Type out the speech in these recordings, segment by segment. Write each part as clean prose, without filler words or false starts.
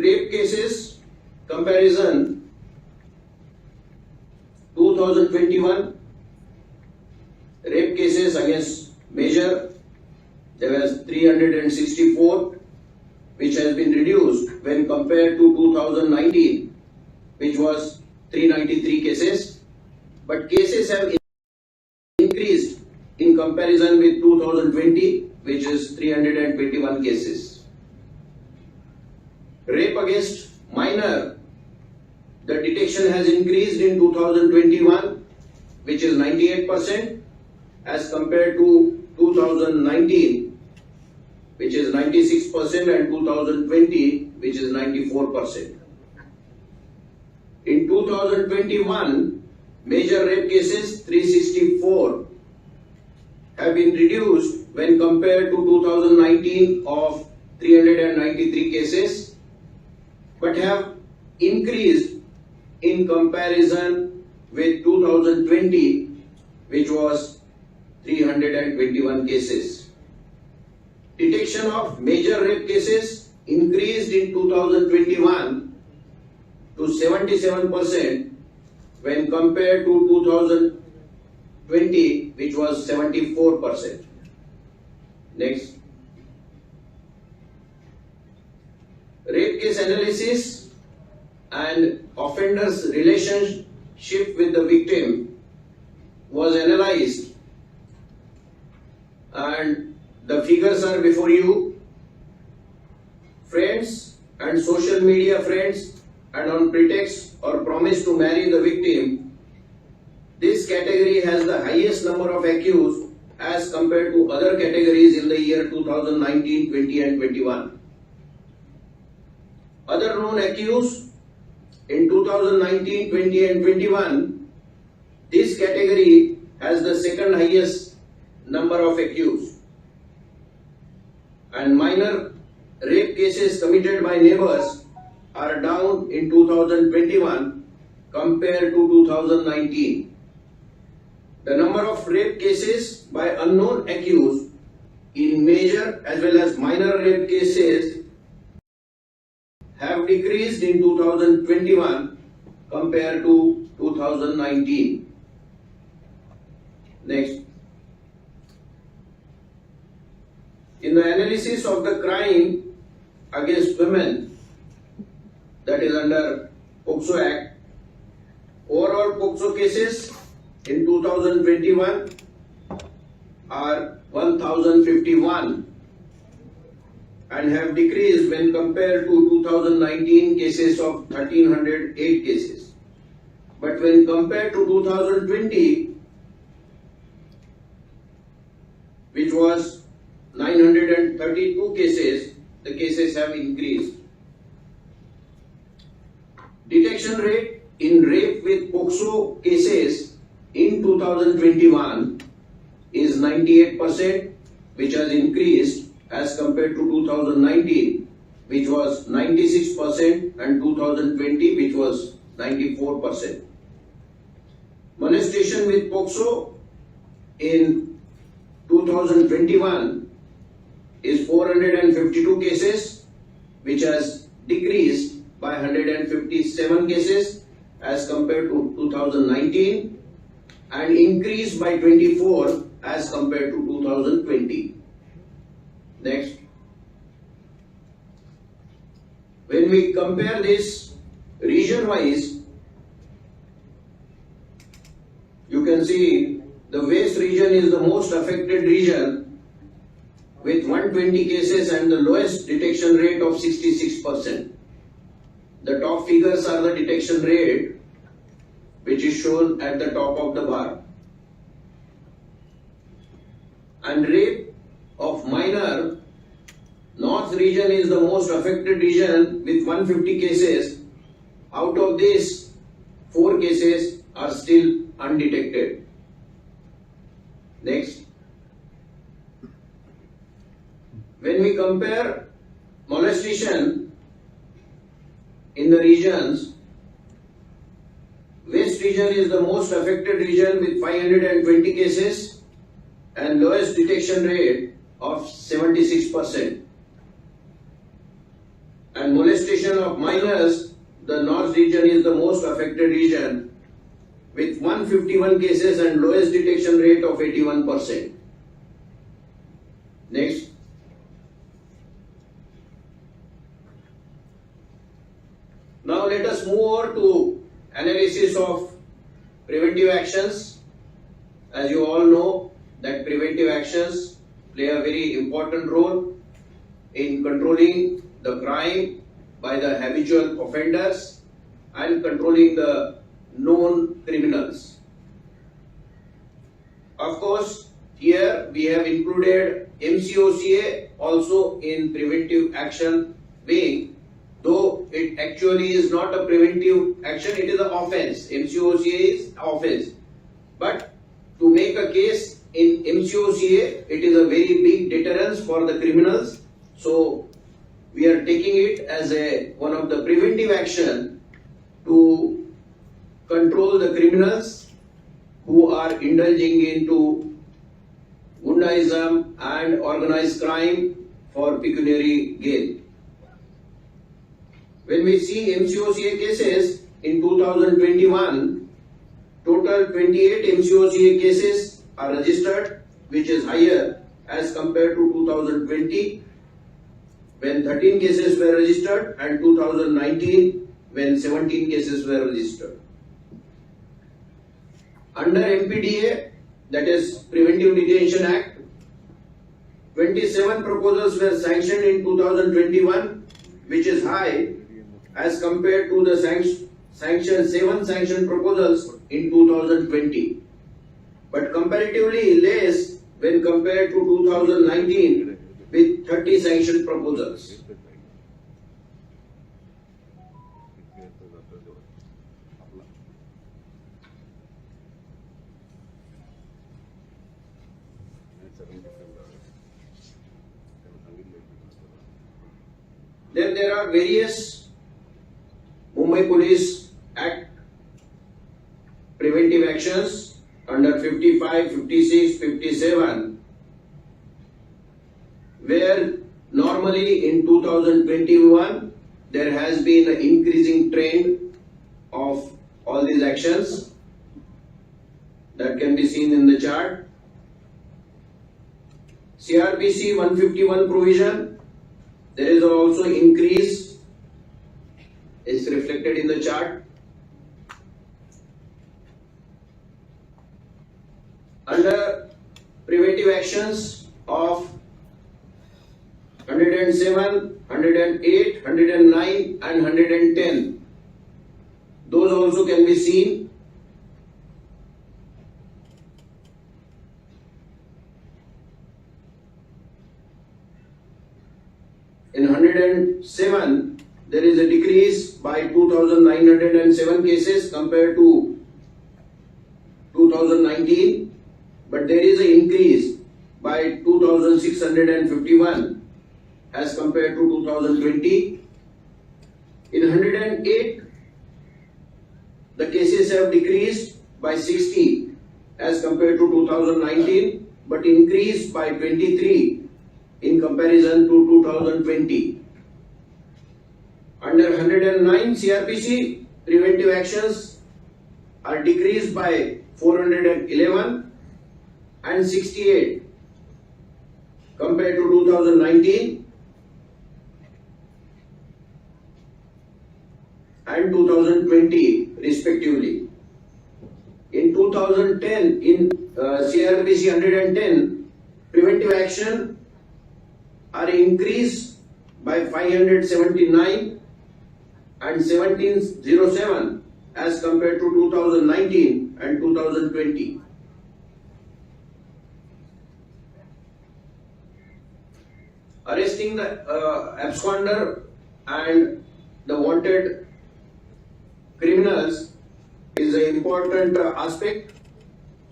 rape cases comparison 2021 rape cases against major, there was 364, which has been reduced when compared to 2019, which was 393 cases, but cases have increased in comparison with 2020, which is 321 cases. Rape against minor, the detection has increased in 2021, which is 98%, as compared to 2019, which is 96%, and 2020, which is 94%. In 2021, major rape cases 364 have been reduced when compared to 2019 of 393 cases, but have increased in comparison with 2020, which was 321 cases. Detection of major rape cases increased in 2021 to 77% when compared to 2020, which was 74%. Next. Rape case analysis and offender's relationship with the victim was analyzed, and the figures are before you. Friends and social media friends, and on pretext or promise to marry the victim, this category has the highest number of accused as compared to other categories in the year 2019, 20 and 21. Other known accused in 2019, 20 and 21, this category has the second highest number of accused. And minor rape cases committed by neighbors are down in 2021 compared to 2019. The number of rape cases by unknown accused in major as well as minor rape cases have decreased in 2021 compared to 2019. Next. In the analysis of the crime against women, that is under POCSO Act, overall POCSO cases in 2021 are 1051 and have decreased when compared to 2019 cases of 1308 cases. But when compared to 2020, which was 932 cases, the cases have increased. Detection rate in rape with POCSO cases in 2021 is 98%, which has increased as compared to 2019, which was 96%, and 2020, which was 94%. Molestation with POCSO in 2021 is 452 cases, which has decreased by 157 cases as compared to 2019 and increased by 24 as compared to 2020. Next. When we compare this region-wise, you can see the West region is the most affected region with 120 cases and the lowest detection rate of 66%. The top figures are the detection rate, which is shown at the top of the bar. And rape of minor, North region is the most affected region with 150 cases. Out of this, 4 cases are still undetected. Next. When we compare molestation in the regions, West region is the most affected region with 520 cases and lowest detection rate of 76%. and molestation of minors, the North region is the most affected region with 151 cases and lowest detection rate of 81%. Next. Now let us move over to analysis of preventive actions. As you all know that preventive actions play a very important role in controlling the crime by the habitual offenders and controlling the known criminals. Of course, here we have included MCOCA also in preventive action being, though it actually is not a preventive action, it is an offense. MCOCA is offense. But to make a case in MCOCA, it is a very big deterrence for the criminals. So we are taking it as one of the preventive action to control the criminals who are indulging into gundaism and organized crime for pecuniary gain. When we see MCOCA cases in 2021, total 28 MCOCA cases are registered, which is higher as compared to 2020 when 13 cases were registered and 2019 when 17 cases were registered. Under MPDA, that is Preventive Detention Act, 27 proposals were sanctioned in 2021, which is high as compared to the seven sanctioned proposals in 2020, but comparatively less when compared to 2019 with 30 sanctioned proposals. Then there are various Mumbai Police Act preventive actions under 55, 56, 57, where normally in 2021 there has been an increasing trend of all these actions that can be seen in the chart. CRPC 151 provision, there is also increase, is reflected in the chart. Under preventive actions of 107, 108, 109 and 110, those also can be seen. In 107, there is a decrease by 2,907 cases compared to 2019, but there is an increase by 2,651 as compared to 2020. In 108, the cases have decreased by 60 as compared to 2019, but increased by 23 in comparison to 2020. Under 109 CRPC, preventive actions are decreased by 411 and 68 compared to 2019 and 2020 respectively. In 2010, in CRPC 110, preventive action are increased by 579 and 1707 as compared to 2019 and 2020. Arresting the absconder and the wanted criminals is an important aspect.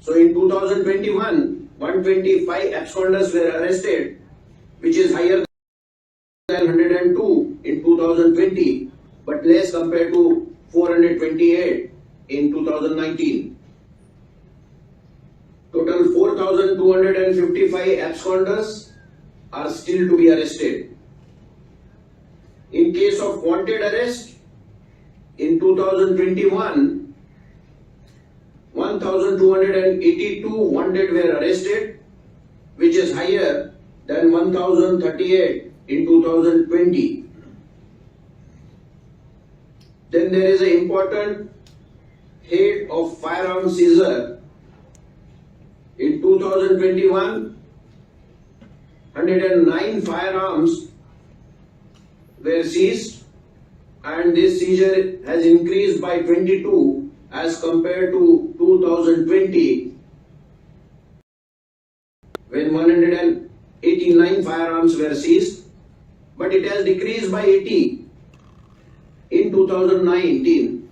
So in 2021, 125 absconders were arrested, which is higher than 102 in 2020, but less compared to 428 in 2019. Total 4,255 absconders are still to be arrested. In case of wanted arrest, in 2021, 1,282 wanted were arrested, which is higher than 1,038 in 2020. Then there is an important head of firearm seizure. In 2021, 109 firearms were seized, and this seizure has increased by 22 as compared to 2020, when 189 firearms were seized, but it has decreased by 80 in 2019,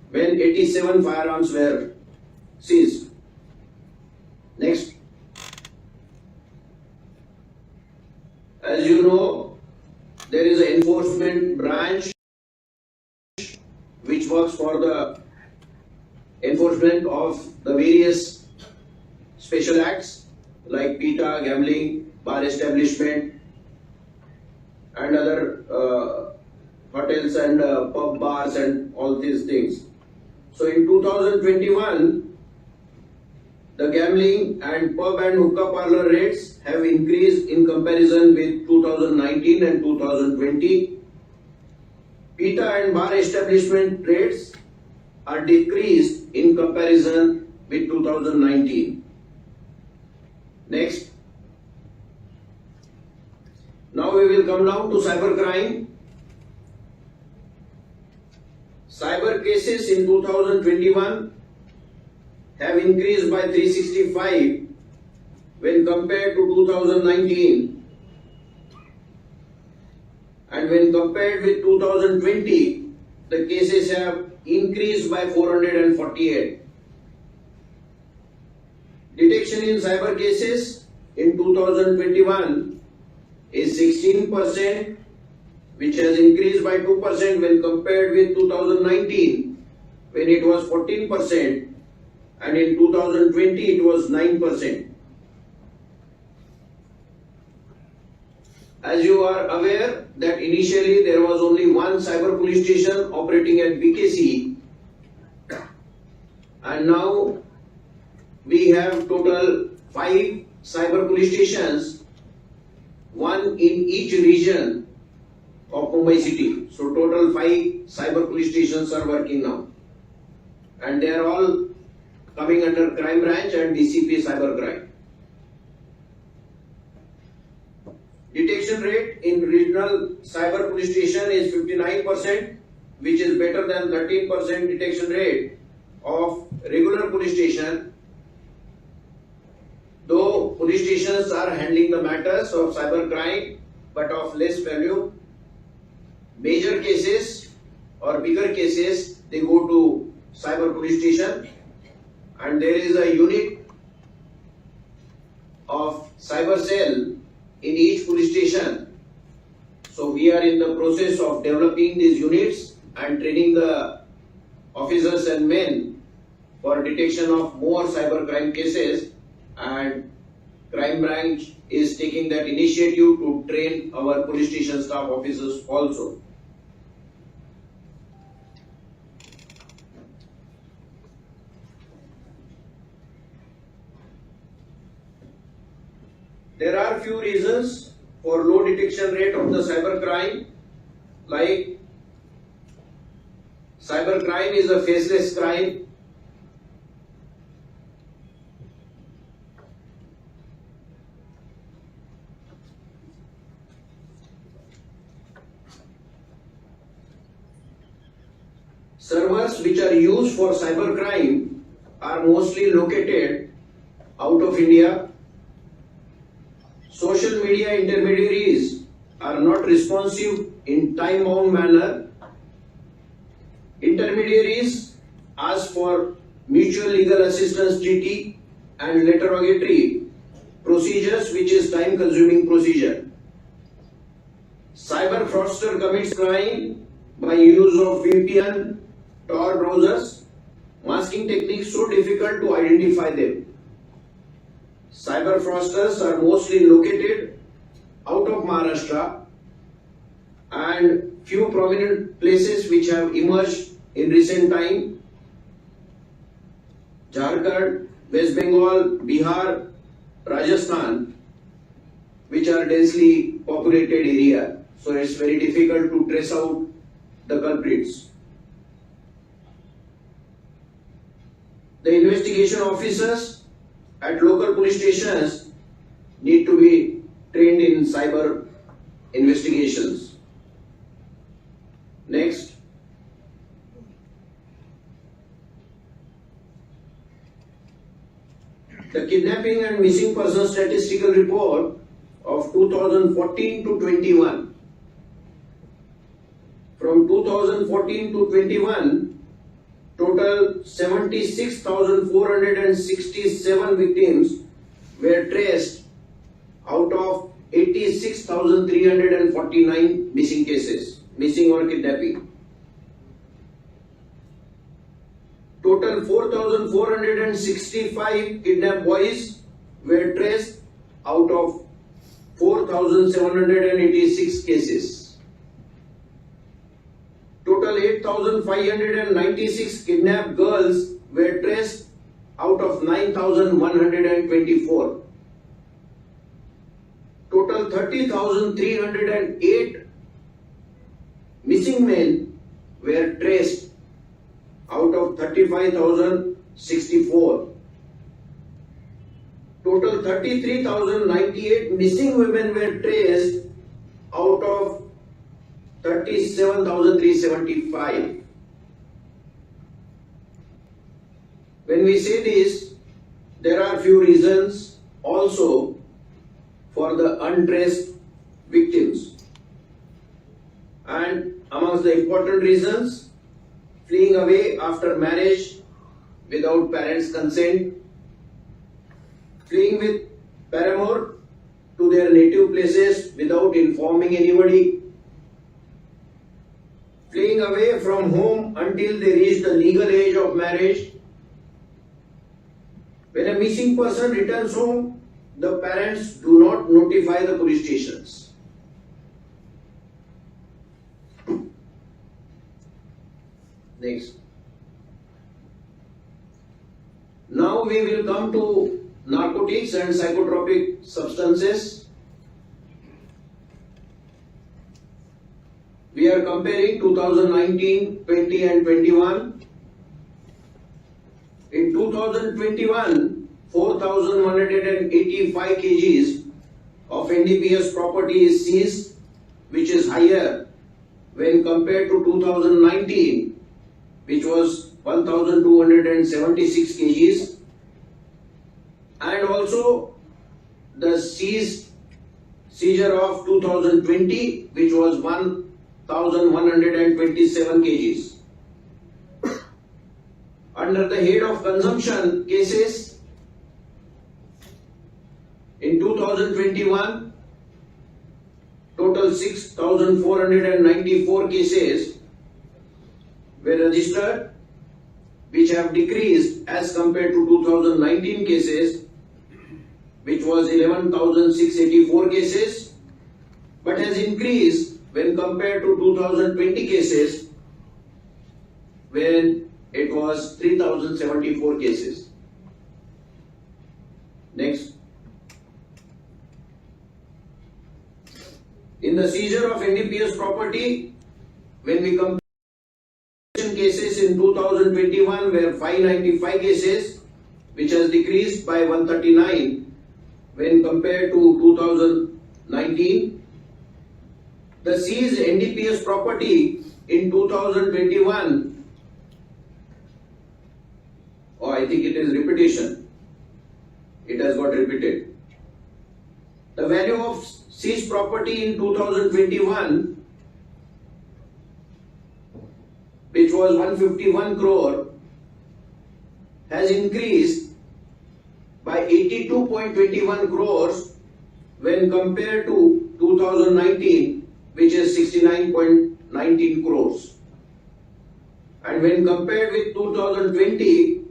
when 87 firearms were seized. Next. As you know, there is an enforcement branch which works for the enforcement of the various special acts like PETA, gambling, bar establishment, and other hotels and pub bars and all these things. So in 2021, the gambling and pub and hookah parlor rates have increased in comparison with 2019 and 2020. PETA and bar establishment rates are decreased in comparison with 2019. Next. Now we will come down to cybercrime. Cyber cases in 2021 have increased by 365 when compared to 2019, and when compared with 2020, the cases have increased by 448. Detection in cyber cases in 2021 is 16%, which has increased by 2% when compared with 2019, when it was 14%, and in 2020 it was 9%. As you are aware that initially there was only one cyber police station operating at BKC, and now we have total 5 cyber police stations, one in each region of Mumbai city. So total 5 cyber police stations are working now, and they are all coming under crime branch and DCP cybercrime. Detection rate in regional cyber police station is 59%, which is better than 13% detection rate of regular police station. Though police stations are handling the matters of cybercrime, but of less value. Major cases or bigger cases, they go to cyber police station, and there is a unit of cyber cell in each police station. So we are in the process of developing these units and training the officers and men for detection of more cybercrime cases, and crime branch is taking that initiative to train our police station staff officers also. There are few reasons for low detection rate of the cybercrime, like cybercrime is a faceless crime. Servers which are used for cybercrime are mostly located out of India. Social media intermediaries are not responsive in time-bound manner. Intermediaries ask for mutual legal assistance treaty and interrogatory procedures, which is time-consuming procedure. Cyber fraudster commits crime by use of VPN, Tor browsers, masking techniques so difficult to identify them. Cyber fraudsters are mostly located out of Maharashtra, and few prominent places which have emerged in recent time: Jharkhand, West Bengal, Bihar, Rajasthan, which are densely populated area. So it's very difficult to trace out the culprits. The investigation officers at local police stations need to be trained in cyber investigations. Next. The Kidnapping and Missing Persons Statistical Report of 2014 to 21. From 2014 to 21, total 76,467 victims were traced out of 86,349 missing cases, missing or kidnapping. Total 4,465 kidnapped boys were traced out of 4,786 cases. Total 8,596 kidnapped girls were traced out of 9,124. Total 30,308 missing men were traced out of 35,064. Total 33,098 missing women were traced out of 37,375. When we say this, there are few reasons also for the untraced victims. And amongst the important reasons: fleeing away after marriage without parents' consent, fleeing with paramour to their native places without informing anybody, fleeing away from home until they reach the legal age of marriage. When a missing person returns home, the parents do not notify the police stations. Next. Now we will come to narcotics and psychotropic substances. We are comparing 2019, 20 and 21. In 2021, 4,185 kgs of NDPS property is seized, which is higher when compared to 2019, which was 1,276 kgs, and also the seizure of 2020, which was 1,127 kgs. Under the head of consumption cases, in 2021, total 6,494 cases were registered, which have decreased as compared to 2019 cases, which was 11,684 cases, but has increased when compared to 2020 cases, when it was 3,074 cases. Next. In the seizure of NDPS property, when we compare cases in 2021 were 595 cases, which has decreased by 139 when compared to 2019. The seized NDPS property in 2021, I think it is repetition. It has got repeated. The value of seized property in 2021, which was 151 crore, has increased by 82.21 crores when compared to 2019, which is 69.19 crores. And when compared with 2020,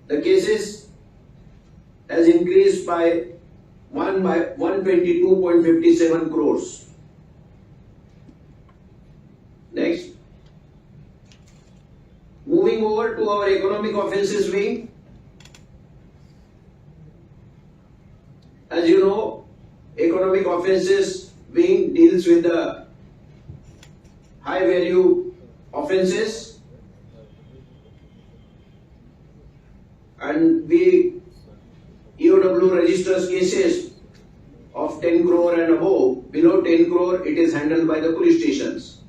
the cases has increased by 122.57 crores. Next. Moving over to our economic offences wing. As you know, economic offences wing deals with the high value offences, and EOW registers cases of 10 crore and above. Below 10 crore, it is handled by the police stations.